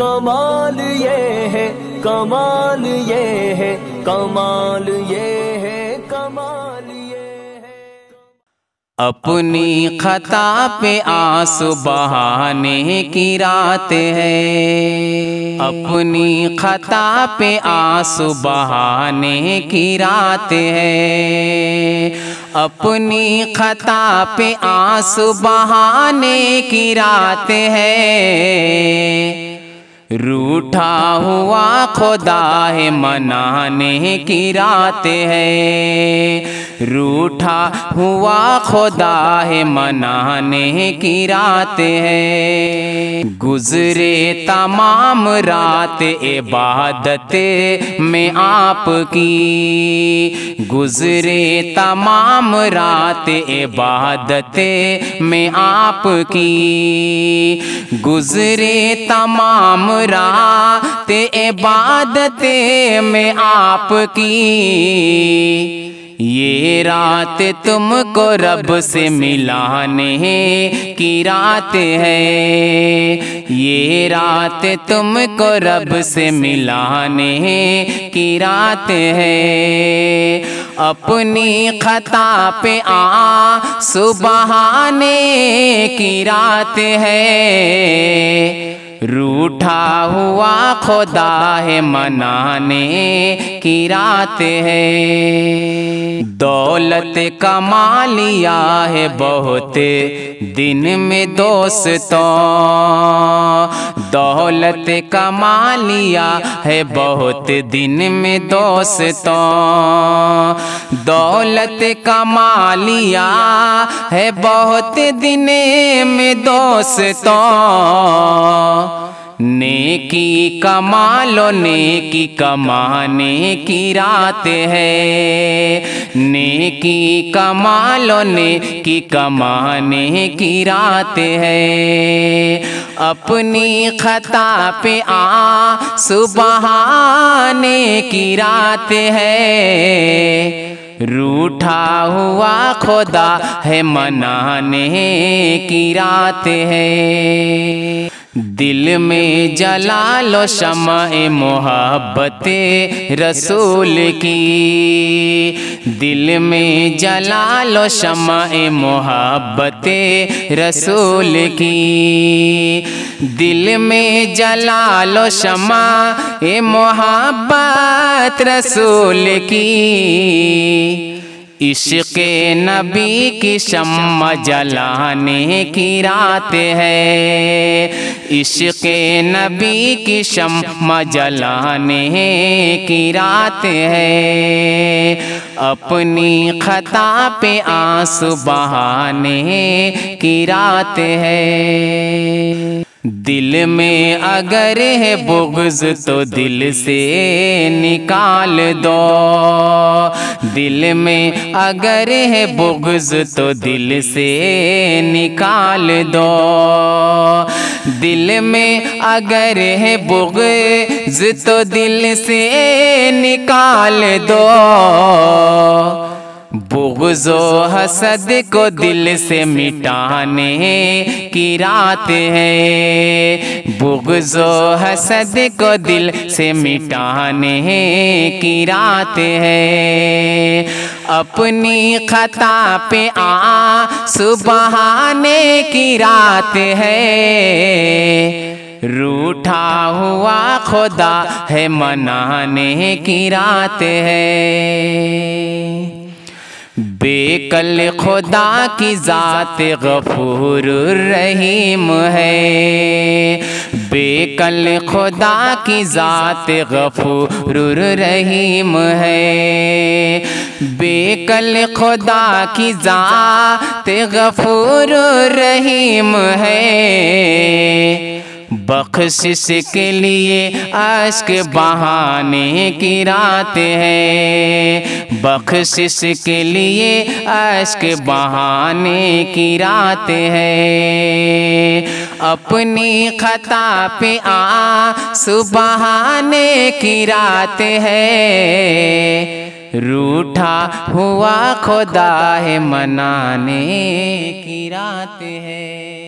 کمال یہ ہے، کمال یہ ہے، کمال یہ ہے، کمال یہ ہے۔ اپنی خطا پہ آنسو بہانے کی رات ہے، اپنی خطا پہ آنسو بہانے کی رات ہے، اپنی خطا پہ آنسو بہانے کی رات ہے، روٹھا ہوا خدا ہے منانے کی رات ہے، روٹھا ہوا خدا ہے منانے کی رات ہے، گزرے تمام رات عبادت میں آپ کی، گزرے تمام رات عبادت میں آپ کی، گزرے تمام رات عبادت میں آپ کی، یہ رات تم کو رب سے ملانے کی رات ہے، یہ رات تم کو رب سے ملانے کی رات ہے، اپنی خطا پہ آنسو بہانے کی رات ہے، روٹھا ہوا خدا ہے منانے کی رات ہے، دولت کما لیا ہے بہت دن میں دوستوں، دولت کما لیا ہے بہت دن میں دوستوں، دولت کما لیا ہے بہت دن میں دوستوں، نیکی کما لو نیکی کمانے کی رات ہے، نیکی کما لو نیکی کمانے کی رات ہے، اپنی خطا پہ آنسو بہانے کی رات ہے، روٹھا ہوا خدا ہے منانے کی رات ہے، دل میں جلا لو شمع محبت رسول کی، دل میں جلا لو شمع محبت رسول کی، دل میں جلا لو شمع محبت رسول کی، عشق نبی کی شمع جلانے کی رات ہے، عشق نبی کی شمع جلانے کی رات ہے، اپنی خطا پہ آنسو بہانے کی رات ہے، دل میں اگر ہے بغض تو دل سے نکال دو، دل میں اگر ہے بغض تو دل سے نکال دو، دل میں اگر ہے بغض تو دل سے نکال دو، بغض و حسد کو دل سے مٹانے کی رات ہے، بغض و حسد کو دل سے مٹانے کی رات ہے، اپنی خطا پہ آنسو بہانے کی رات ہے، روٹھا ہوا خدا ہے منانے کی رات ہے، بے کل خدا کی ذات غفور الرحیم ہے، بے کل خدا کی ذات غفور الرحیم ہے، بے کل خدا کی ذات غفور الرحیم ہے، بخشش کے لیے اشک بہانے کی رات ہے، بخشش کے لیے اشک بہانے کی رات ہے، اپنی خطا پہ آنسو بہانے کی رات ہے، روٹھا ہوا خدا ہے منانے کی رات ہے۔